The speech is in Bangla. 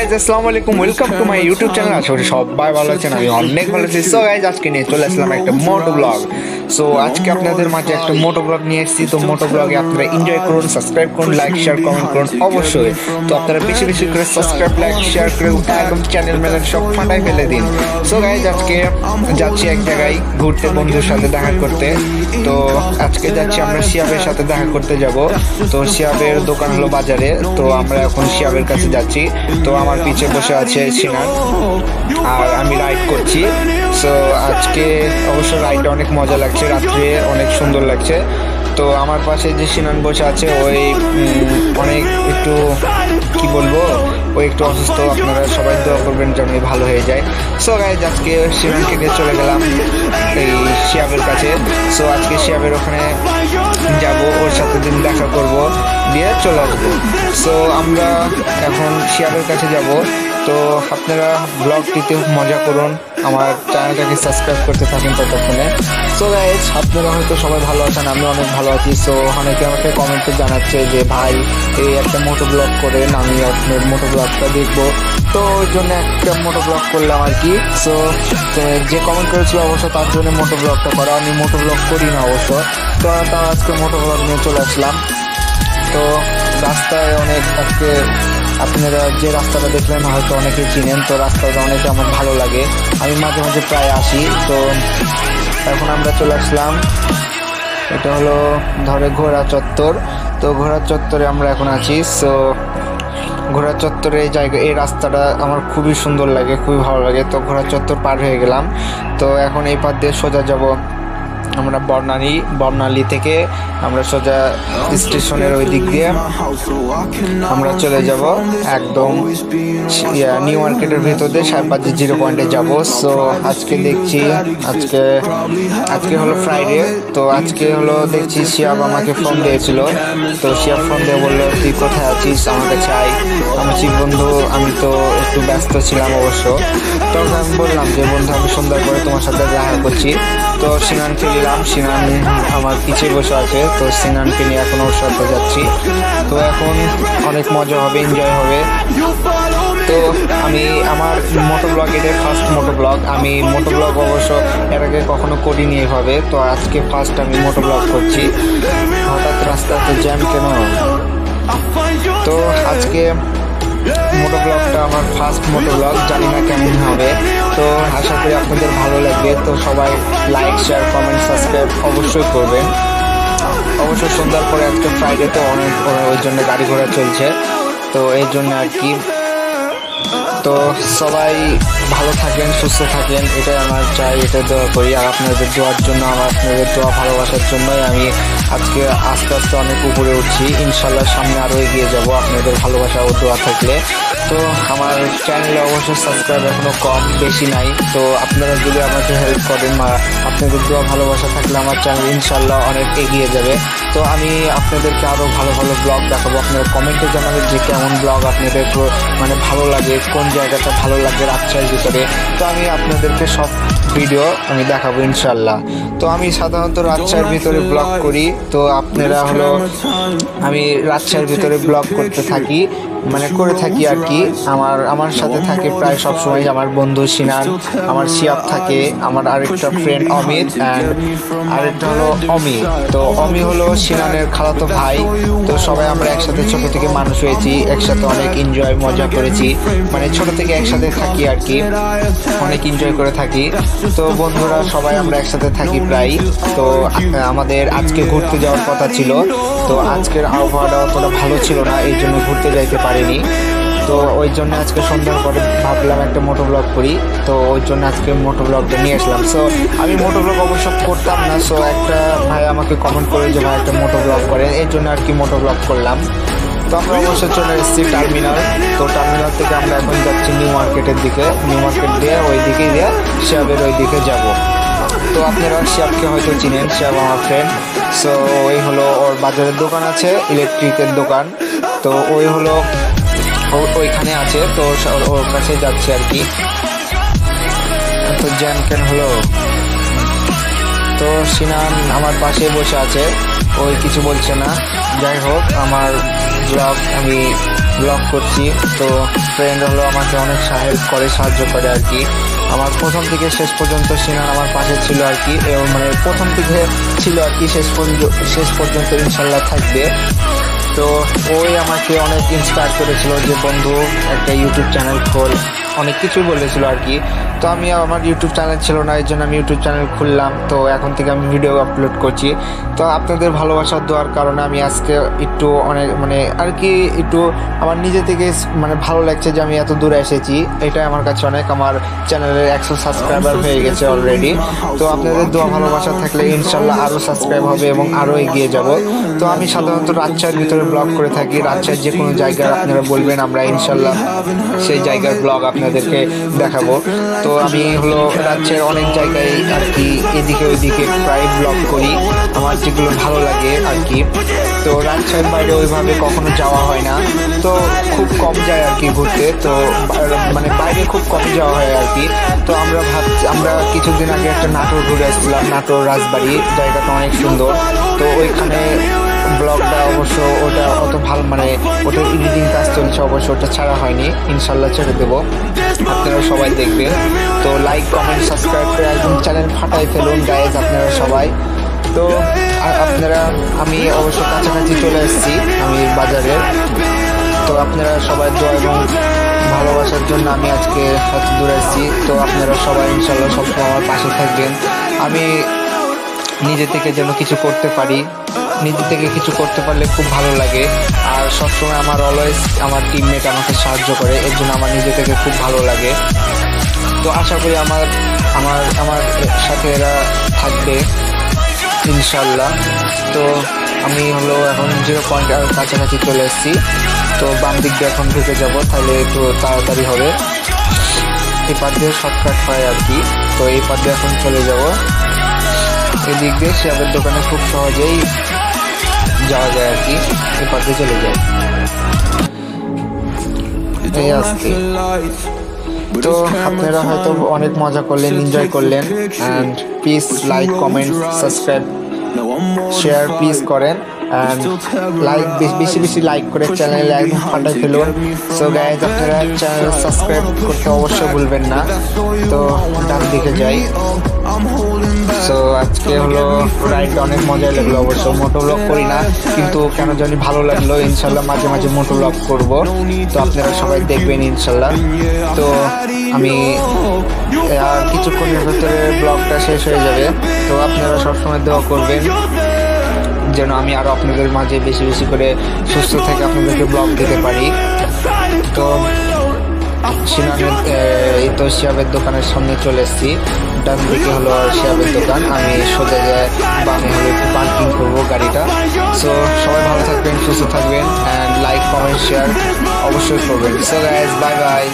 গাইজ আসসালামু আলাইকুম, welcome to my YouTube channel. আশা করি সবাই ভালো আছেন, আমি অনেক ভালো আছি। সো গাইজ আজকে নিয়ে চলে আসলাম একটা মোটো ব্লগ। সো আজকে আপনাদের মাঝে একটা মোটো ব্লগ নিয়ে এসেছি। তো মোটো ব্লগে আপনারা এনজয় করুন, সাবস্ক্রাইব করুন, লাইক শেয়ার কমেন্ট করুন অবশ্যই। তো আপনারা বেশি বেশি করে সাবস্ক্রাইব লাইক শেয়ার করে একদম চ্যানেল মেলেন সব ফাটাই ফেলে দিন। সো গাইজ আজকে যাচ্ছি এক জায়গায় ঘুরতে, বন্ধুর সাথে দেখা করতে। তো আজকে যাচ্ছি আমরা শিয়াবের সাথে দেখা করতে যাব। তো শিয়াবের দোকান হলো বাজারে, তো আমরা এখন শিয়াবের কাছে যাচ্ছি। তো আমার পিছে বসে আছে সিনান আর আমি রাইড করছি। সো আজকে অবশ্য রাইডটা অনেক মজা লাগছে, রাত্রে অনেক সুন্দর লাগছে। তো আমার পাশে যে সিনান বসে আছে ওই অনেক একটু কি বলবো, ওই একটু অসুস্থ। আপনারা সবাই দোয়া করবেন যেন ভালো হয়ে যায়। সো গাইজ আজকে সিনানকে নিয়ে চলে গেলাম এই শিয়াবের কাছে। সো আজকে শিয়াবের ওখানে যাব, ওর সাথে দিন দেখা করব, দিয়ে চলে আসবো। সো আমরা এখন শিয়াবের কাছে যাব। তো আপনারা ব্লগটিতে মজা করুন, আমার চ্যানেলটাকে সাবস্ক্রাইব করতে থাকেন ততক্ষণে। সো গাইজ আপনারা হয়তো সবাই ভালো আছেন, আমি অনেক ভালো আছি। সো অনেকে আমাকে কমেন্টে জানাচ্ছে যে ভাই এই একটা মোটো ব্লগ করেন, আমি আপনার মোটো ব্লগটা দেখবো। তো ওই জন্য একটা মোটো ব্লগ করলাম আর কি। সো যে কমেন্ট করেছিল অবশ্য তার জন্য মোটো ব্লগটা করা। আমি মোটো ব্লগ করি না অবশ্য, তো তার আজকে মোটো ব্লগ নিয়ে চলে আসলাম। তো রাস্তায় অনেক আজকে আপনারা যে রাস্তাটা দেখলেন হয়তো অনেকে চিনেন। তো রাস্তাটা অনেকে আমার ভালো লাগে, আমি মাঝে মাঝে প্রায় আসি। তো এখন আমরা চলে আসলাম, এটা হলো ধরে ঘোড়া চত্বর। তো ঘোড়া চত্বরে আমরা এখন আছি। সো ঘোড়া চত্বরে এই জায়গা, এই রাস্তাটা আমার খুবই সুন্দর লাগে, খুবই ভালো লাগে। তো ঘোড়া চত্বর পার হয়ে গেলাম। তো এখন এই পার দিয়ে সোজা যাব আমরা বর্ণালী থেকে আমরা সোজা স্টেশনের ওই দিক দিয়ে আমরা চলে যাব একদম নিউ মার্কেটের ভিতর দিয়ে সাহেববাজার 0 পয়েন্টে যাব। সো আজকে দেখছি আজকে হলো ফ্রাইডে। তো আজকে হলো দেখছি শিয়াব আমাকে ফোন দিয়েছিল। তো শিয়াব ফোন দিয়ে বললো তুই কোথায় আছিস, আমার কাছে আয়। আমি বলছি বন্ধু আমি তো একটু ব্যস্ত ছিলাম অবশ্য। তখন আমি বললাম যে বন্ধু আমি সুন্দর করে তোমার সাথে দেখা করছি। তো সিনানকে নিলাম, সিনান আমার পিছিয়ে বসে আছে। তো সিনানকে নিয়ে এখন ওর সাথে যাচ্ছি। তো এখন অনেক মজা হবে, এনজয় হবে। তো আমি আমার মোটো ব্লগ, এটা ফার্স্ট মোটো ব্লগ। আমি মোটো ব্লগ অবশ্য এর আগে কখনো করিনি এভাবে। তো আজকে ফার্স্ট আমি মোটো ব্লগ করছি। হঠাৎ রাস্তাতে জ্যাম কেন? তো আজকে মোটো ব্লগটা আমার ফার্স্ট মোটো ব্লগ, জানি না কেমন হবে। তো আশা করি আপনাদের ভালো লাগবে। তো সবাই লাইক শেয়ার কমেন্ট সাবস্ক্রাইব অবশ্যই করবেন। অবশ্যই সুন্দর করে আজকে ফ্রাইডে, তো অনেক ওই জন্য গাড়ি ঘোড়া চলছে, তো এই জন্য আর কি। তো সবাই ভালো থাকেন, সুস্থ থাকেন, এটাই আমার চাই, এটা দোয়া করি। আর আপনাদের দোয়ার জন্য, আপনাদের দোয়া ভালোবাসার জন্যই আমি আজকে আস্তে আস্তে অনেক উপরে উঠছি। ইনশাল্লাহ সামনে আরও এগিয়ে যাব আপনাদের ভালোবাসা ও দোয়া থাকলে। তো আমার চ্যানেলে অবশ্য সাবস্ক্রাইব এখনও কম, বেশি নাই। তো আপনারা যদি আমাকে হেল্প করেন, আপনাদের দোয়া ভালোবাসা থাকলে আমার চ্যানেল ইনশাল্লাহ অনেক এগিয়ে যাবে। তো আমি আপনাদেরকে আরও ভালো ভালো ব্লগ দেখাবো। আপনারা কমেন্টে জানাবেন যে কেমন ব্লগ আপনাদের মানে ভালো লাগে, কোন জায়গাটা ভালো লাগে রাজশাহীর ভিতরে। তো আমি আপনাদেরকে সব ভিডিও আমি দেখাবো ইনশাল্লাহ। তো আমি সাধারণত রাজশাহীর ভিতরে ব্লগ করি। তো আপনারা হলো আমি রাজশাহীর ভিতরে ব্লগ করতে থাকি, মানে করে থাকি আর কি। আমার সাথে থাকে প্রায় সবসময় আমার বন্ধু সিনান, আমার শিয়াব থাকে, আমার আরেকটা ফ্রেন্ড অমিত, অ্যান্ড আরেকটা হলো অমি। তো অমি হলো সিনানের খালাতো ভাই। তো সবাই আমরা একসাথে ছোট থেকে মানুষ হয়েছি, একসাথে অনেক এনজয় মজা করেছি, মানে ছোট থেকে একসাথে থাকি আর কি, অনেক এনজয় করে থাকি। তো বন্ধুরা সবাই আমরা একসাথে থাকি প্রায়। তো আমাদের আজকে ঘুরতে যাওয়ার কথা ছিল, তো আজকের আবহাওয়াটা অতটা ভালো ছিল না, এই জন্য ঘুরতে যাইতে পারিনি। তো ওই জন্য আজকে সন্ধ্যার পরে ভাবলাম একটা মোটো ব্লগ করি। তো ওই জন্য আজকে মোটো ব্লগটা নিয়ে আসলাম। সো আমি মোটো ব্লগ অবশ্য করতাম না। সো একটা ভাই আমাকে কমেন্ট করে যে ভাই একটা মোটো ব্লগ করেন, এই জন্য আর কি মোটো ব্লগ করলাম। তো আমরা অবশ্য চলে এসেছি টার্মিনাল। তো টার্মিনাল থেকে আমরা এখন যাচ্ছি নিউ মার্কেটের দিকে, নিউ মার্কেট দিয়ে ওই দিকে দিয়ে শিয়াবের ওই দিকে যাব। তো আপনারা শিয়াবকে হয়তো চিনেন, শিয়াব আমার ফ্রেন্ড। সো ওই হলো ওর বাজারের দোকান আছে, ইলেকট্রিকের দোকান। তো ওই হলো ওইখানে আছে, তো ওর কাছে যাচ্ছে আর কি। তো জ্যাম কেন হলো? তো সিনান আমার পাশে বসে আছে, ওই কিছু বলছে না। যাই হোক আমার ব্লগ আমি ব্লগ করছি। তো ফ্রেন্ড হলো আমাকে অনেক সাহায্য করে আর কি। আমার প্রথম থেকে শেষ পর্যন্ত সিনান আমার পাশে ছিল আর কি, মানে প্রথম থেকে ছিল আর কি, শেষ পর্যন্ত ইনশাল্লাহ থাকবে। তো ওই আমাকে অনেক ইন্সপায়ার করেছিল যে বন্ধু একটা ইউটিউব চ্যানেল খোল, অনেক কিছু বলেছিল আর কি। তো আমি আমার ইউটিউব চ্যানেল ছিল না, এর জন্য আমি ইউটিউব চ্যানেল খুললাম। তো এখন থেকে আমি ভিডিও আপলোড করছি। তো আপনাদের ভালোবাসার দেওয়ার কারণে আমি আজকে একটু অনেক মানে আর কি একটু আমার নিজে থেকে মানে ভালো লাগছে যে আমি এত দূরে এসেছি। এটাই আমার কাছে অনেক। আমার চ্যানেলের 100 সাবস্ক্রাইবার হয়ে গেছে অলরেডি। তো আপনাদের দোয়া ভালোবাসা থাকলে ইনশাল্লাহ আরও সাবস্ক্রাইব হবে এবং আরও এগিয়ে যাব। তো আমি সাধারণত রাজশাহীর ভিতরে ব্লগ করে থাকি। রাজশাহীর যে কোনো জায়গায় আপনারা বলবেন, আমরা ইনশাল্লাহ সেই জায়গার ব্লগ আপনাদেরকে দেখাবো। তো আমি হলো রাজ্যের অনেক জায়গায় আর কি এদিকে ওইদিকে প্রায় ব্লগ করি, আমার যেগুলো ভালো লাগে আর কি। তো রাজশাহীর বাইরে ওইভাবে কখনো যাওয়া হয় না, তো খুব কম যায় আর কি ঘুরতে। তো মানে বাইরে খুব কম যাওয়া হয় আর কি। তো আমরা কিছুদিন আগে একটা নাটোর ঘুরে আসছিলাম, নাটোর রাজবাড়ি, জায়গাটা অনেক সুন্দর। তো ওইখানে ব্লগটা অবশ্য ওটা অত ভালো মানে ওটার এডিটিং কাজ চলছে, অবশ্য ওটা ছাড়া হয়নি, ইনশাল্লাহ ছেড়ে দেবো, আপনারা সবাই দেখবেন। তো লাইক কমেন্ট সাবস্ক্রাইব করে একদম চ্যানেল ফাটাই ফেলুন গাইজ আপনারা সবাই। তো আমি অবশ্য কাছাকাছি চলে এসেছি আমি বাজারে। তো আপনারা সবাই দোয়া এবং ভালোবাসার জন্য আমি আজকে এত দূরে এসেছি। তো আপনারা সবাই ইনশাল্লাহ সবসময় আমার পাশে থাকবেন। আমি নিজে থেকে যেন কিছু করতে পারি, নিজে থেকে কিছু করতে পারলে খুব ভালো লাগে। আর সবসময় অলওয়েজ আমার টিমমেট আমাকে সাহায্য করে, এর জন্য আমার নিজে থেকে খুব ভালো লাগে। তো আশা করি আমার সাথে এরা থাকবে ইনশাল্লাহ। তো আমি হলো এখন 0 পয়েন্ট কাছাকাছি চলে এসেছি। তো বাম দিক দিয়ে এখন ঢুকে যাব, তাহলে একটু তাড়াতাড়ি হবে। এই পাশ দিয়ে শর্টকাট হয় আর কি। তো এই পাশ দিয়ে এখন চলে যাব। এদিক দিয়ে শিয়াবের দোকানে খুব সহজেই যাওয়া যায় আর কি, এই পাশ দিয়ে চলে যায় এই আজকে। তো আপনারা হয়তো অনেক মজা করলেন, এনজয় করলেন। And please like comment subscribe share please করেন। অ্যান্ড বেশি লাইক করে চ্যানেলে একদম ফাটাই ফেলুন। সো গাইজ আপনারা চ্যানেল সাবস্ক্রাইব করতে অবশ্যই ভুলবেন না। তো ডান দিকে যাই। সো আজকে হলো রাইডটা অনেক মজা লাগলো। অবশ্য মোটো ব্লগ করি না, কিন্তু কেন জানি ভালো লাগলো। ইনশাল্লাহ মাঝে মাঝে মোটো ব্লগ করবো, তো আপনারা সবাই দেখবেন ইনশাল্লাহ। তো আমি আর কিছুক্ষণের ভেতরে ব্লগটা শেষ হয়ে যাবে। তো আপনারা সবসময় দোয়া করবেন যেন আমি আরও আপনাদের মাঝে বেশি করে সুস্থ থেকে আপনাদেরকে ব্লগ দিতে পারি। তো শিয়াবের দোকানের সামনে চলে এসেছি। ডান দিকে হলো শিয়াবের দোকান, আমি সোজা যায় বামে হলো একটু পার্কিং করবো গাড়িটা। সো সবাই ভালো থাকবেন, সুস্থ থাকবেন, অ্যান্ড লাইক কমেন্ট শেয়ার অবশ্যই করবেন। So guys bye bye.